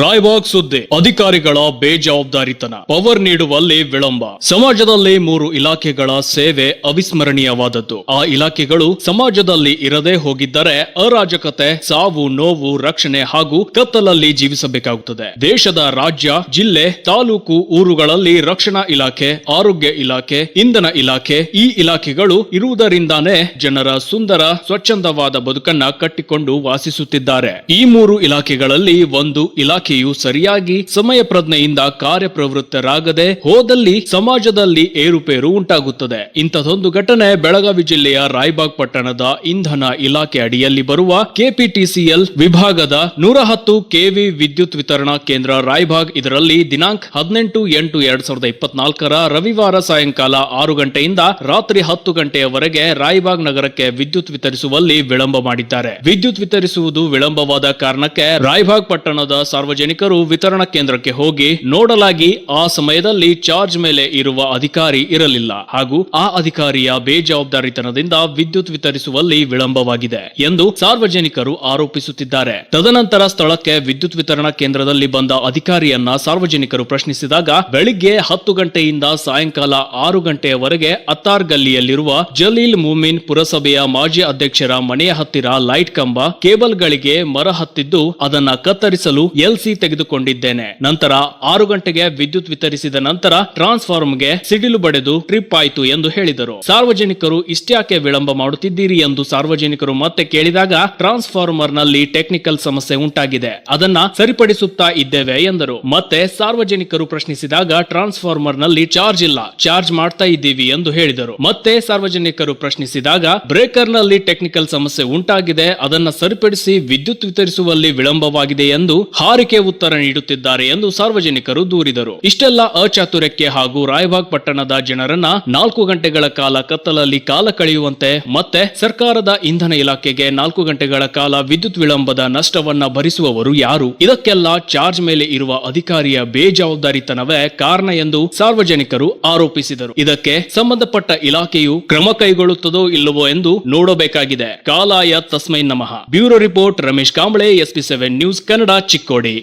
ರಾಯಬಾಗ್ ಸುದ್ದಿ ಅಧಿಕಾರಿಗಳ ಬೇಜವಾಬ್ದಾರಿತನ ಪವರ್ ನೀಡುವಲ್ಲಿ ವಿಳಂಬ ಸಮಾಜದಲ್ಲಿ 3 ಇಲಾಖೆಗಳ ಸೇವೆ ಅವಿಸ್ಮರಣೀಯವಾದದ್ದು. ಆ ಇಲಾಖೆಗಳು ಸಮಾಜದಲ್ಲಿ ಇರದೇ ಹೋಗಿದ್ದರೆ ಅರಾಜಕತೆ, ಸಾವು ನೋವು, ರಕ್ಷಣೆ ಹಾಗೂ ಕತ್ತಲಲ್ಲಿ ಜೀವಿಸಬೇಕಾಗುತ್ತದೆ. ದೇಶದ ರಾಜ್ಯ, ಜಿಲ್ಲೆ, ತಾಲೂಕು, ಊರುಗಳಲ್ಲಿ ರಕ್ಷಣಾ ಇಲಾಖೆ, ಆರೋಗ್ಯ ಇಲಾಖೆ, ಇಂಧನ ಇಲಾಖೆ, ಈ ಇಲಾಖೆಗಳು ಇರುವುದರಿಂದಾನೇ ಜನರ ಸುಂದರ ಸ್ವಚ್ಛಂದವಾದ ಬದುಕನ್ನ ಕಟ್ಟಿಕೊಂಡು ವಾಸಿಸುತ್ತಿದ್ದಾರೆ. ಈ 3 ಇಲಾಖೆಗಳಲ್ಲಿ ಒಂದು ಇಲಾಖೆಯು ಸರಿಯಾಗಿ ಸಮಯ ಪ್ರಜ್ಞೆಯಿಂದ ಕಾರ್ಯಪ್ರವೃತ್ತರಾಗದೆ ಹೋದಲ್ಲಿ ಸಮಾಜದಲ್ಲಿ ಏರುಪೇರು ಉಂಟಾಗುತ್ತದೆ. ಇಂಥದೊಂದು ಘಟನೆ ಬೆಳಗಾವಿ ಜಿಲ್ಲೆಯ ರಾಯಬಾಗ್ ಪಟ್ಟಣದ ಇಂಧನ ಇಲಾಖೆ ಅಡಿಯಲ್ಲಿ ಬರುವ ಕೆಪಿಟಿಸಿಎಲ್ ವಿಭಾಗದ 110 ಕೆವಿ ವಿದ್ಯುತ್ ವಿತರಣಾ ಕೇಂದ್ರ ರಾಯಬಾಗ್. ಇದರಲ್ಲಿ ದಿನಾಂಕ 18/8/2024 ರವಿವಾರ ಸಾಯಂಕಾಲ 6 ಗಂಟೆಯಿಂದ ರಾತ್ರಿ 10 ಗಂಟೆಯವರೆಗೆ ರಾಯಬಾಗ್ ನಗರಕ್ಕೆ ವಿದ್ಯುತ್ ವಿತರಿಸುವಲ್ಲಿ ವಿಳಂಬ ಮಾಡಿದ್ದಾರೆ. ವಿದ್ಯುತ್ ವಿತರಿಸುವುದು ವಿಳಂಬವಾದ ಕಾರಣಕ್ಕೆ ರಾಯಬಾಗ್ ಪಟ್ಟಣದ ಸಾರ್ವಜನಿಕರು ವಿತರಣಾ ಕೇಂದ್ರಕ್ಕೆ ಹೋಗಿ ನೋಡಲಾಗಿ ಆ ಸಮಯದಲ್ಲಿ ಚಾರ್ಜ್ ಮೇಲೆ ಇರುವ ಅಧಿಕಾರಿ ಇರಲಿಲ್ಲ ಹಾಗೂ ಆ ಅಧಿಕಾರಿಯ ಬೇಜವಾಬ್ದಾರಿತನದಿಂದ ವಿದ್ಯುತ್ ವಿತರಿಸುವಲ್ಲಿ ವಿಳಂಬವಾಗಿದೆ ಎಂದು ಸಾರ್ವಜನಿಕರು ಆರೋಪಿಸುತ್ತಿದ್ದಾರೆ. ತದನಂತರ ಸ್ಥಳಕ್ಕೆ ವಿದ್ಯುತ್ ವಿತರಣಾ ಕೇಂದ್ರದಲ್ಲಿ ಬಂದ ಅಧಿಕಾರಿಯನ್ನ ಸಾರ್ವಜನಿಕರು ಪ್ರಶ್ನಿಸಿದಾಗ ಬೆಳಿಗ್ಗೆ 10 ಗಂಟೆಯಿಂದ ಸಾಯಂಕಾಲ 6 ಗಂಟೆಯವರೆಗೆ ಅತ್ತಾರ್ ಗಲ್ಲಿಯಲ್ಲಿರುವ ಜಲೀಲ್ ಮುಮಿನ್ ಪುರಸಭೆಯ ಮಾಜಿ ಅಧ್ಯಕ್ಷರ ಮನೆಯ ಹತ್ತಿರ ಲೈಟ್ ಕಂಬ ಕೇಬಲ್ಗಳಿಗೆ ಮರ ಹತ್ತಿದ್ದು ಅದನ್ನ ಕತ್ತರಿಸಲು ಎಲ್ಸಿ ತೆಗೆದುಕೊಂಡಿದ್ದೇನೆ. ನಂತರ 6 ಗಂಟೆಗೆ ವಿದ್ಯುತ್ ವಿತರಿಸಿದ ನಂತರ ಟ್ರಾನ್ಸ್ಫಾರ್ಮರ್ಗೆ ಸಿಡಿಲು ಬಡೆದು ಟ್ರಿಪ್ ಆಯಿತು ಎಂದು ಹೇಳಿದರು. ಸಾರ್ವಜನಿಕರು ಇಷ್ಟ್ಯಾಕೆ ವಿಳಂಬ ಮಾಡುತ್ತಿದ್ದೀರಿ ಎಂದು ಸಾರ್ವಜನಿಕರು ಮತ್ತೆ ಕೇಳಿದಾಗ ಟ್ರಾನ್ಸ್ಫಾರ್ಮರ್ ನಲ್ಲಿ ಟೆಕ್ನಿಕಲ್ ಸಮಸ್ಯೆ ಉಂಟಾಗಿದೆ, ಅದನ್ನ ಸರಿಪಡಿಸುತ್ತಾ ಇದ್ದೇವೆ ಎಂದರು. ಮತ್ತೆ ಸಾರ್ವಜನಿಕರು ಪ್ರಶ್ನಿಸಿದಾಗ ಟ್ರಾನ್ಸ್ಫಾರ್ಮರ್ ನಲ್ಲಿ ಚಾರ್ಜ್ ಇಲ್ಲ, ಚಾರ್ಜ್ ಮಾಡ್ತಾ ಇದ್ದೀವಿ ಎಂದು ಹೇಳಿದರು. ಮತ್ತೆ ಸಾರ್ವಜನಿಕರು ಪ್ರಶ್ನಿಸಿದಾಗ ಬ್ರೇಕರ್ ನಲ್ಲಿ ಟೆಕ್ನಿಕಲ್ ಸಮಸ್ಯೆ ಉಂಟಾಗಿದೆ, ಅದನ್ನ ಸರಿಪಡಿಸಿ ವಿದ್ಯುತ್ ವಿತರಿಸುವಲ್ಲಿ ವಿಳಂಬವಾಗಿದೆ ಎಂದು ಹಾರಿಕೆ ಉತ್ತರ ನೀಡುತ್ತಿದ್ದಾರೆ ಎಂದು ಸಾರ್ವಜನಿಕರು ದೂರಿದರು. ಇಷ್ಟೆಲ್ಲ ಅಚಾತುರ್ಯಕ್ಕೆ ಹಾಗೂ ರಾಯಬಾಗ್ ಪಟ್ಟಣದ ಜನರನ್ನ 4 ಗಂಟೆಗಳ ಕಾಲ ಕತ್ತಲಲ್ಲಿ ಕಾಲ ಕಳೆಯುವಂತೆ ಮತ್ತೆ ಸರ್ಕಾರದ ಇಂಧನ ಇಲಾಖೆಗೆ 4 ಗಂಟೆಗಳ ಕಾಲ ವಿದ್ಯುತ್ ವಿಳಂಬದ ನಷ್ಟವನ್ನ ಭರಿಸುವವರು ಯಾರು? ಇದಕ್ಕೆಲ್ಲ ಚಾರ್ಜ್ ಮೇಲೆ ಇರುವ ಅಧಿಕಾರಿಯ ಬೇಜವಾಬ್ದಾರಿತನವೇ ಕಾರಣ ಎಂದು ಸಾರ್ವಜನಿಕರು ಆರೋಪಿಸಿದರು. ಇದಕ್ಕೆ ಸಂಬಂಧಪಟ್ಟ ಇಲಾಖೆಯು ಕ್ರಮ ಕೈಗೊಳ್ಳುತ್ತದೋ ಇಲ್ಲವೋ ಎಂದು ನೋಡಬೇಕಾಗಿದೆ. ಕಾಲಾಯ ತಸ್ಮೈ ನಮಃ. Bureau report Ramesh Kamble, SP7 news Kannada, Chikkodi.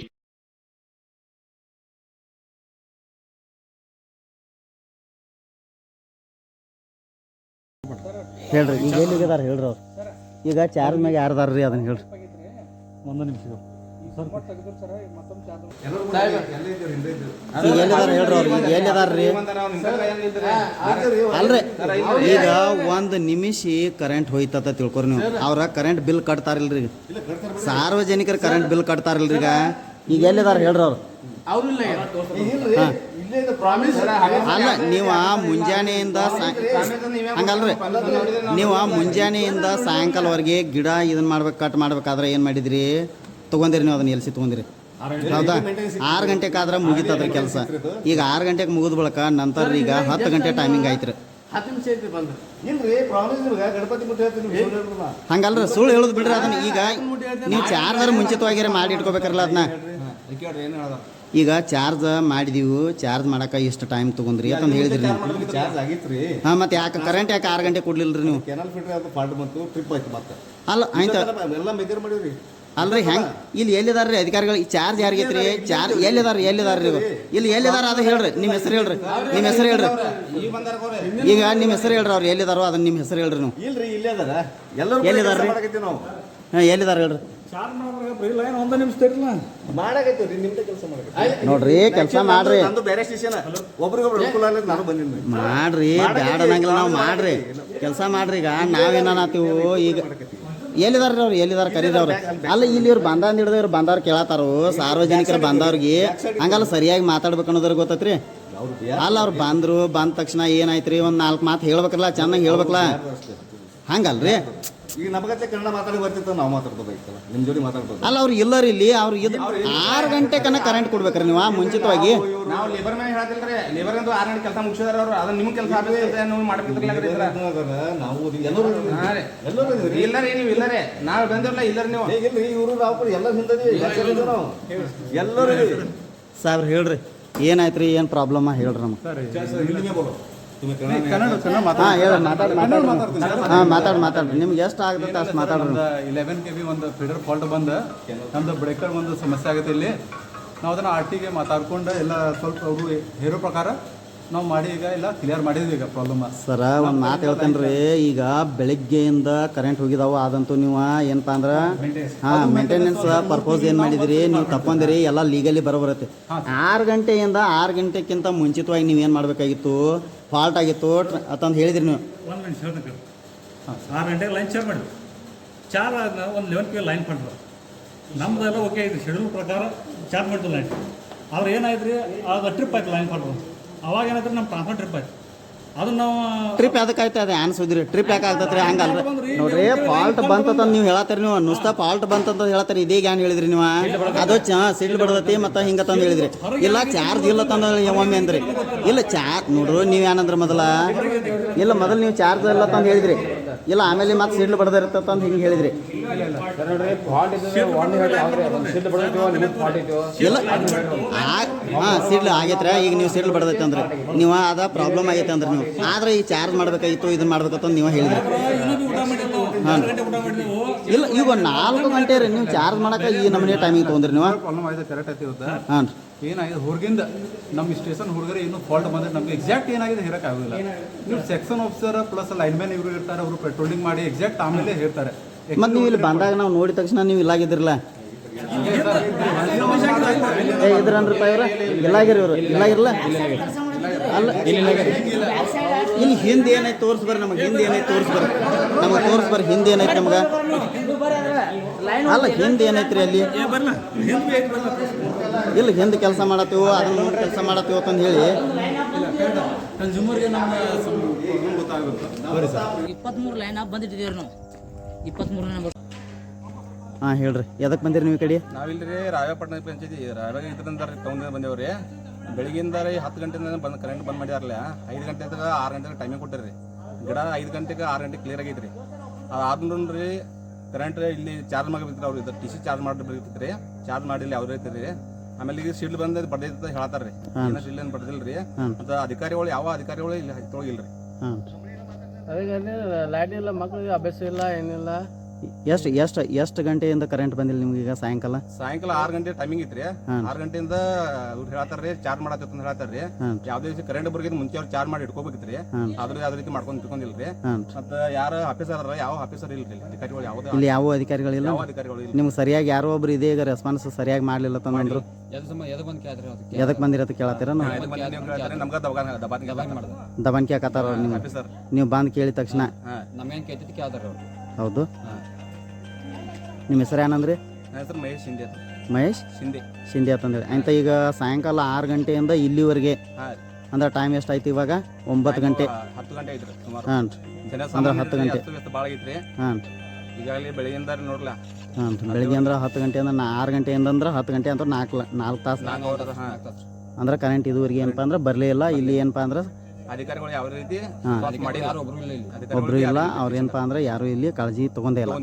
ಹೇಳ್ರಿ ಈಗ ಎಲ್ಲಿದ್ದಾರೆ ಹೇಳ್ರಿ ಅವ್ರು ಈಗ ಚಾರ್ಜ್ ಮ್ಯಾಗ ಯಾರ್ದಾರ ರೀ ಅದನ್ನ ಹೇಳ್ರಿ. ಒಂದು ನಿಮಿಷ ಈಗ ಎಲ್ಲಿದಾರ ಹೇಳ್ರಿ ಅವ್ರು ಈಗ ಎಲ್ಲಿದಾರ ರೀ ಅಲ್ರಿ. ಈಗ ಒಂದು ನಿಮಿಷ ಕರೆಂಟ್ ಹೋಯ್ತತ ತಿಳ್ಕೊರಿ ನೀವು. ಅವ್ರ ಕರೆಂಟ್ ಬಿಲ್ ಕಟ್ತಾರಿಲ್ರಿ, ಸಾರ್ವಜನಿಕರ ಕರೆಂಟ್ ಬಿಲ್ ಕಟ್ತಾರಿಲ್ರಿ. ಈಗ ಎಲ್ಲಿದಾರ ಹೇಳ್ರಿ ಅವ್ರು. ಅಲ್ಲ ನೀವು ಮುಂಜಾನೆಯಿಂದ ಹಂಗಲ್ರಿ, ನೀವು ಮುಂಜಾನೆಯಿಂದ ಸಾಯಂಕಾಲವರೆಗೆ ಗಿಡ ಇದನ್ನ ಮಾಡ್ಬೇಕು, ಕಟ್ ಮಾಡ್ಬೇಕಾದ್ರೆ ಏನು ಮಾಡಿದ್ರಿ? ತೊಗೊಂಡಿರಿ ನೀವು ಅದನ್ನ ಎಲ್ಸಿ ತೊಗೊಂಡಿರಿ, ಹೌದಾ? 6 ಗಂಟೆಗಾದ್ರೆ ಮುಗಿತದ್ರಿ ಕೆಲಸ. ಈಗ 6 ಗಂಟೆಗೆ ಮುಗಿದ ಬಳಕ ನಂತರ ಈಗ 10 ಗಂಟೆ ಟೈಮಿಂಗ್ ಆಯ್ತು. ಹಂಗಲ್ರಿ, ಸುಳ್ಳು ಹೇಳುದು ಬಿಡ್ರಿ ಅದನ್ನ. ಈಗ ನೀವು ಚಾರ್ಜರ್ ಮುಂಚಿತವಾಗಿರ ಮಾಡಿ ಇಟ್ಕೋಬೇಕಲ್ಲ ಅದನ್ನ. ಈಗ ಚಾರ್ಜ್ ಮಾಡಿದೀವಿ, ಚಾರ್ಜ್ ಮಾಡಕ್ಕೆ ಇಷ್ಟು ಟೈಮ್ ತೊಗೊಂಡ್ರಿ ಅಂತ ಹೇಳಿದ್ರಿ ನೀವು. ಹಾಂ, ಮತ್ತೆ ಯಾಕೆ ಕರೆಂಟ್ ಯಾಕೆ 6 ಗಂಟೆ ಕೊಡ್ಲಿಲ್ಲ ನೀವು? ಅಲ್ಲ ಆಯ್ತು ಅಲ್ರಿ, ಹೆಂಗೆ ಇಲ್ಲಿ ಎಲ್ಲಿದಾರ್ರಿ ಅಧಿಕಾರಿಗಳು? ಚಾರ್ಜ್ ಯಾರಿಗೈತ್ರಿ? ಚಾರ್ಜ್ ಎಲ್ಲಿದಾರ್ರಿ? ಇಲ್ಲಿ ಎಲ್ಲಿದಾರ ಅದು ಹೇಳ್ರಿ. ನಿಮ್ಮ ಹೆಸರು ಹೇಳ್ರಿ, ನಿಮ್ಮ ಹೆಸರು ಹೇಳ್ರಿ. ಈಗ ನಿಮ್ಮ ಹೆಸರು ಹೇಳ್ರಿ, ಅವ್ರು ಎಲ್ಲಿದಾರೋ ಅದನ್ನ ನಿಮ್ಮ ಹೆಸರು ಹೇಳ್ರಿ. ನೀವು ಎಲ್ಲಿದಾರ್ರಿ? ಹಾಂ, ಎಲ್ಲಿದಾರ ಹೇಳ್ರಿ. ನೋಡ್ರಿ ಕೆಲಸ ಮಾಡ್ರಿ, ಮಾಡ್ರಿ, ಬ್ಯಾಡ ಅನ್ನಂಗಿಲ್ಲ. ನಾವು ಮಾಡ್ರಿ ಕೆಲಸ ಮಾಡ್ರಿ. ಈಗ ನಾವೇನಾತೀವು ಈಗ ಎಲ್ಲಿದಾರ್ರಿ ಅವ್ರು? ಎಲ್ಲಿದಾರ ಕರೀದವ್ರು? ಅಲ್ಲ, ಇಲ್ಲಿ ಇವ್ರು ಬಂದ ಹಿಡಿದ ಇವ್ರು ಬಂದವ್ರು ಕೇಳತ್ತಾರು, ಸಾರ್ವಜನಿಕರು ಬಂದವ್ರಿಗೆ ಹಂಗಲ್ಲ ಸರಿಯಾಗಿ ಮಾತಾಡ್ಬೇಕು ಅನ್ನೋದ್ರಿಗೆ ಗೊತ್ತೈತ್ರಿ. ಅಲ್ಲ, ಅವ್ರು ಬಂದ ತಕ್ಷಣ ಏನಾಯ್ತು ರೀ, ಒಂದು 4 ಮಾತು ಹೇಳ್ಬೇಕಲ್ಲ, ಚೆನ್ನಾಗಿ ಹೇಳ್ಬೇಕಲ್ಲ, ಹಂಗಲ್ರಿ. ಈಗ ನಮಗತ್ತೆ ಕನ್ನಡ ಮಾತಾಡಿ ಬರ್ತಿತ್ತು, ನಾವು ಮಾತಾಡ್ಬೋದಾಯ್ತಲ್ಲ, ನಿಮ್ಮ ಜೋಡಿ ಮಾತಾಡ್ಬೋದು. ಅಲ್ಲ, ಅವ್ರು ಇಲ್ಲರಿ ಇಲ್ಲಿ, ಅವ್ರು 6 ಗಂಟೆ ಕನ್ನ ಕರೆಂಟ್ ಕೊಡ್ಬೇಕ್ರಿ ನೀವು ಮುಂಚಿತವಾಗಿ. ನಾವು ಲೇಬರ್ ಮ್ಯಾನ್ ಹೇಳ್ತಿಲ್ರಿ, ಲೇಬರ್ ಅಂತ 6 ಗಂಟೆ ಕೆಲಸ ಮುಗಿಸಿದಾರ ಅವ್ರು, ಅದನ್ನ ನಿಮ್ಮ ಕೆಲಸ ಮಾಡ್ಬೇಕಿಲ್ಲ. ನಾವು ಇಲ್ಲರಿ, ನೀವು ಇಲ್ಲರಿ, ನಾವು ಬಂದಿರಲ್ಲ ಇಲ್ಲರಿ. ನೀವು ಹೇಗಿಲ್ರಿ, ಇವರು ನಾವು ಎಲ್ಲ ಹಿಂದದಿ ಎಲ್ಲರೂ. ಸಾಬ್ರ ಹೇಳ್ರಿ, ಏನಾಯ್ತು ರೀ, ಏನು ಪ್ರಾಬ್ಲಮ್ ಹೇಳ್ರಿ ನಮ್ಗೆ. ಮಾತಾಡ್ರಿ ನಿಮ್ಗೆ ಎಷ್ಟು ಆಗುತ್ತೆ ಅಷ್ಟು ಮಾತಾಡ್ರಿ. 11 kV ಒಂದು ಫೀಡರ್ ಫಾಲ್ಟ್ ಬಂದು ನಮ್ದು ಬ್ರೇಕರ್ ಒಂದು ಸಮಸ್ಯೆ ಆಗುತ್ತೆ ಇಲ್ಲಿ. ನಾವು ಅದನ್ನು ಆರ್ ಟಿಗೆ ಮಾತಾಡ್ಕೊಂಡು ಎಲ್ಲ ಸ್ವಲ್ಪ ಅವರು ಹೇರೋ ಪ್ರಕಾರ ನಾವು ಮಾಡಿ ಈಗ ಎಲ್ಲ ಕ್ಲಿಯರ್ ಮಾಡಿದ್ವಿ ಈಗ ಪ್ರಾಬ್ಲಮ್. ಸರ ಒಂದು ಮಾತು ಹೇಳ್ತೇನೆ ರೀ, ಈಗ ಬೆಳಗ್ಗೆಯಿಂದ ಕರೆಂಟ್ ಹೋಗಿದಾವ ಅದಂತೂ ನೀವು ಏನಪ್ಪ ಅಂದ್ರೆ ಮೇಂಟೆನೆನ್ಸ್ ಪರ್ಪೋಸ್ ಏನು ಮಾಡಿದಿರಿ ನೀವು ತಗೊಂಡಿರಿ ಎಲ್ಲ ಲೀಗಲಿ ಬರೋಬರತ್ತೆ. 6 ಗಂಟೆಯಿಂದ 6 ಗಂಟೆಕ್ಕಿಂತ ಮುಂಚಿತವಾಗಿ ನೀವು ಏನು ಮಾಡಬೇಕಾಗಿತ್ತು, ಫಾಲ್ಟ್ ಆಗಿತ್ತು ಅಂತಂದು ಹೇಳಿದಿರಿ ನೀವು. ಒಂದು ಮಿನಿಟ್ ಹೇಳ್ತೇನೆ. ಹಾಂ 6 ಗಂಟೆಗೆ ಲೈನ್ ಚಾರ್ ಮಾಡಿದ್ವಿ. ಚಾರ್ ಆದ ಒಂದು 11 ಲೈನ್ ಮಾಡಿದ್ರು. ನಮ್ಮದೆಲ್ಲ ಓಕೆ ಐತಿ, ಶೆಡ್ಯೂಲ್ ಪ್ರಕಾರ ಚಾರ್ಜ್ ಮಾಡ್ತೀವಿ ಲೈನ್. ಅವ್ರು ಏನಾಯ್ತು ರೀ, ಅದು ಟ್ರಿಪ್ ಆಯ್ತು ಲೈನ್ ಮಾಡಿದ್ರು. ಅವಾಗ ಏನಾಯ್ತು ನಮ್ಮ ಟ್ರಾನ್ಸ್ಫರ್ ಟ್ರಿಪ್ ಆಯ್ತು. ಅದು ನಾವು ಟ್ರಿಪ್ ಯಾವ್ದಕ್ಕೆ ಆಯ್ತು ಅದು ಅನ್ಸೋದ್ರಿ, ಟ್ರಿಪ್ ಯಾಕೆ ಆಗ್ತತ್ರಿ ಹಂಗಲ್ರಿ ನೋಡ್ರಿ. ಫಾಲ್ಟ್ ಬಂತಂತ ನೀವು ಹೇಳತ್ತೀರಿ, ನೀವು ನುಸ್ತಾ ಫಾಲ್ಟ್ ಬಂತಂತ ಹೇಳತ್ತೀರಿ. ಇದೇ ಏನು ಹೇಳಿದ್ರಿ ನೀವು, ಅದು ಸಿಡ್ಲು ಬಡ್ದತಿ ಮತ್ತು ಹಿಂಗೆ ತಂದು ಹೇಳಿದ್ರಿ. ಇಲ್ಲ ಚಾರ್ಜ್ ಇಲ್ಲ ತಂದು ಒಮ್ಮೆ ಅಂದ್ರಿ. ಇಲ್ಲ ಚಾರ್ಜ್ ನೋಡ್ರಿ ನೀವು ಏನಂದ್ರೆ ಮೊದಲು ನೀವು ಚಾರ್ಜ್ ಇಲ್ಲ ತಂದು ಹೇಳಿದ್ರಿ. ಇಲ್ಲ ಆಮೇಲೆ ಮತ್ತೆ ಸಿಡ್ಲು ಬಡ್ದಿರ್ತಂದು ಹಿಂಗೆ ಹೇಳಿದ್ರಿ. ಇಲ್ಲ ಹಾಂ ಸಿಡ್ಲು ಆಗೈತ್ರಿ. ಈಗ ನೀವು ಸಿಡ್ಲು ಬಡ್ದೈತೆ ಅಂದ್ರೆ ನೀವು ಅದ ಪ್ರಾಬ್ಲಮ್ ಆಗೈತೆ ಅಂದ್ರೆ ನೀವು ಆದ್ರೆ ಈ ಚಾರ್ಜ್ ಮಾಡ್ಬೇಕಾಗಿತ್ತು, ಇದನ್ನ ಮಾಡ್ಬೇಕಂತ ನೀವು ಹೇಳಿದ್ರಿ. ಹಾಂ ಇಲ್ಲ ಈಗ 4 ಗಂಟೆ ರೀ ನೀವು ಚಾರ್ಜ್ ಮಾಡಕ್ಕೆ ಈ ನಮ್ಮನೆ ಟೈಮಿಂಗ್ ತೊಗೊಂಡ್ರಿ ನೀವು. ಪ್ರಾಬ್ಲಮ್ ಆಯ್ತು ಕರೆಕ್ಟ್ ಐತಿ ಇವತ್ತು. ಹಾಂ ಏನಾಗಿದೆ ಹೊರಗಿಂದ ನಮ್ಮ ಸ್ಟೇಷನ್ ಹುಡುಗರು ಏನು ಫಾಲ್ಟ್ ಬಂದರೆ ನಮ್ಗೆ ಎಕ್ಸಾಕ್ಟ್ ಏನಾಗಿದೆ ಹೇಳೋಕ್ಕಾಗೋದಿಲ್ಲ. ನೀವು ಸೆಕ್ಷನ್ ಆಫೀಸರ್ ಪ್ಲಸ್ ಲೈನ್ಮ್ಯಾನ್ ಇವರು ಇರ್ತಾರೆ, ಅವರು ಪೆಟ್ರೋಲಿಂಗ್ ಮಾಡಿ ಎಕ್ಸಾಕ್ಟ್ ಆಮೇಲೆ ಹೇಳ್ತಾರೆ. ಮತ್ತು ನೀವು ಇಲ್ಲಿ ಬಂದಾಗ ನಾವು ನೋಡಿದ ತಕ್ಷಣ ನೀವು ಇಲ್ಲಾಗಿದ್ದಿರಲ್ಲ ಇದ್ರನ್ರಿಪ್ಪ ಇವ್ರ ಇಲ್ಲಾಗಿರಿ, ಇವರು ಇಲ್ಲಾಗಿರಲ್ಲ ಅಲ್ಲ ಇಲ್ಲಿ ಹಿಂದೆ ಏನೈತೆ ತೋರಿಸ್ಬರ್ರಿ, ನಮಗೆ ಹಿಂದೆ ಏನೈತೆ ತೋರಿಸ್ಬರ್ರಿ, ನಮಗೆ ತೋರಿಸ್ಬರ್ರಿ ಹಿಂದೆ ಏನೈತೆ ನಮ್ಗೆ. ಅಲ್ಲ ಹಿಂದೆ ಏನೈತ್ರಿ ಅಲ್ಲಿ, ಇಲ್ಲ ಹಿಂದೆ ಕೆಲಸ ಮಾಡತ್ತೀವೋ ಅದನ್ನ ನೋಡಿ ಕೆಲಸ ಮಾಡತ್ತೀವೋ ಅಂತಂದು ಹೇಳಿ ಕನ್ಸ್ಯೂಮರ್ಗೆ ನಮ್ಮ ಗೊತ್ತಾಗುತ್ತೆ. 23 ಲೈನ್ ಬಂದಿಟ್ಟಿದ್ದೀವಿ ನಾವು. 23 ನಂಬರ್. ಹಾಂ ಹೇಳ್ರಿ, ಎದಕ್ಕೆ ಬಂದಿರಿ ನೀವು ಈ ಕಡೆ? ನಾವಿಲ್ರಿ ರಾಯಪಟ್ಟಣ ಪಂಚಾಯತಿ ರಾಯಬಾಗ ಇದರಿಂದ ಟೌನ್ ಬಂದೇವ್ರಿ. ಬೆಳಗಿಂದ ರೀ 10 ಗಂಟೆಯಿಂದ ಬಂದು ಕರೆಂಟ್ ಬಂದ್ ಮಾಡ್ಯಾರಲ್ಲ. 5 ಗಂಟೆಗೆ 6 ಗಂಟೆಗೆ ಟೈಮಿಂಗ್ ಕೊಟ್ಟಿರಿ. ಗಿಡ 5 ಗಂಟೆಗೆ 6 ಗಂಟೆಗೆ ಕ್ಲಿಯರ್ ಆಗೈತ್ರಿ. ಅದಾದ್ಮೇಲೆ ರೀ ಕರೆಂಟ್ ಇಲ್ಲಿ ಚಾರ್ಜ್ ಮಾಡಬೇಕಿತ್ತು. ಅವ್ರು ಇದು ಟಿ ಸಿ ಚಾರ್ಜ್ ಮಾಡಬೇಕಿತ್ತು ರೀ. ಚಾರ್ಜ್ ಮಾಡಿಲ್ಲ ಅವ್ರು ಐತ್ರಿ. ಆಮೇಲೆ ಈಗ ಸಿಡ್ಲು ಬಂದ ಬಡ್ದೈತೆ ಹೇಳ್ತಾರ್ರಿ. ಏನೋ ಸಿಡ್ಲು ಏನು ಬಡ್ದಿಲ್ರಿ ಅಂತ ಅಧಿಕಾರಿಗಳು, ಯಾವ ಅಧಿಕಾರಿಗಳು ಇಲ್ಲಿ ತೊಳಗಿಲ್ರಿ. ಹಾಂ ಲೈಟ್ ಇಲ್ಲ, ಮಕ್ಕಳಿಗೆ ಅಭ್ಯಾಸ ಇಲ್ಲ, ಏನಿಲ್ಲ. ಎಷ್ಟು ಗಂಟೆಯಿಂದ ಕರೆಂಟ್ ಬಂದಿಲ್ಲ ನಿಮ್ಗೆ ಈಗ ಸಾಯಂಕಾಲ? 6 ಗಂಟೆ ಟೈಮಿಂಗ್ ಐತ್ರಿ. 6 ಗಂಟೆಯಿಂದ ಅವ್ರು ಹೇಳ್ತಾರ್ರಿ ಚಾರ್ಜ್ ಮಾಡತ್ತ ಅಂತ ಹೇಳ್ತಾರ್ರಿ. ಯಾವ್ದೇ ಕರೆಂಟ್ ಬರೋದ್ ಮುಂಚೆ ಅವ್ರು ಚಾರ್ಜ್ ಮಾಡಿ ಇಟ್ಕೋಬೇಕಿತ್ರಿ. ಆದ್ರೆ ಯಾವ್ದೇ ರೀತಿ ಮಾಡ್ಕೊಂಡು ಇಟ್ಕೊಂಡಿಲ್ರಿ. ಮತ್ತ ಯಾರ ಆಫೀಸರ್ ಯಾವ ಆಫೀಸರ್ ಇಲ್ರಿ, ಅಧಿಕಾರಿಗಳು ಯಾವುದೇ ಇಲ್ಲಿ ಯಾವ ಅಧಿಕಾರಿಗಳಿಲ್ಲ, ಯಾವ ಅಧಿಕಾರಿಗಳು ಇಲ್ಲ. ನಿಮ್ಗೆ ಸರಿಯಾಗಿ ಯಾರೋ ಒಬ್ರು ಇದೆ ಈಗ ರೆಸ್ಪಾನ್ಸ್ ಸರಿಯಾಗಿ ಮಾಡ್ಲಿಲ್ಲ ತಂದ್ರು ಎದಕ್ಕೆ ಬಂದಿರತ್ತ ಕೇಳತ್ತೀರ? ನಮ್ಗ ದಬಾಣಿಕೆ ಹಾಕತ್ತಾರ ನೀವು ಬಂದು ಕೇಳಿದ ತಕ್ಷಣ? ಹೌದು. ನಿಮ್ಮ ಹೆಸರು ಏನಂದ್ರಿ? ಹೆಸರು ಮಹೇಶ್ ಶಿಂದೆ. ಮಹೇಶ್ ಶಿಂದೆ ಅಂತಂದೇಳಿ ಅಂತ. ಈಗ ಸಾಯಂಕಾಲ 6 ಗಂಟೆಯಿಂದ ಇಲ್ಲಿವರೆಗೆ ಅಂದ್ರೆ ಟೈಮ್ ಎಷ್ಟಾಯ್ತು ಇವಾಗ? 9 ಗಂಟೆ 10 ಗಂಟೆ ಐತ್ರಿ ಸುಮಾರು. ಹಾಂ ಅಂದ್ರೆ 10 ಗಂಟೆ ಭಾಳ ಐತ್ರಿ. ಹಾಂ ಈಗಾಗಲೇ ಬೆಳಗ್ಗೆಯಿಂದ ನೋಡ್ಲಾ. ಹಾಂ ಬೆಳಿಗ್ಗೆ ಅಂದ್ರೆ 10 ಗಂಟೆಯಿಂದ 6 ಗಂಟೆಯಿಂದ ಅಂದ್ರೆ 10 ಗಂಟೆ ಅಂತ 4 ತಾಸು ಅಂದ್ರೆ ಕರೆಂಟ್ ಇದುವರೆಗೆ ಏನಪ್ಪ ಅಂದ್ರೆ ಬರಲೇ ಇಲ್ಲ. ಇಲ್ಲಿ ಏನಪ್ಪ ಅಂದ್ರೆ ಅಧಿಕಾರಿಗಳು ಯಾವ ರೀತಿ ಒಬ್ರು ಇಲ್ಲ, ಅವ್ರು ಏನಪ್ಪ ಅಂದ್ರೆ ಯಾರು ಇಲ್ಲಿ ಕಾಳಜಿ ತಗೊಂಡೇ ಇಲ್ಲ.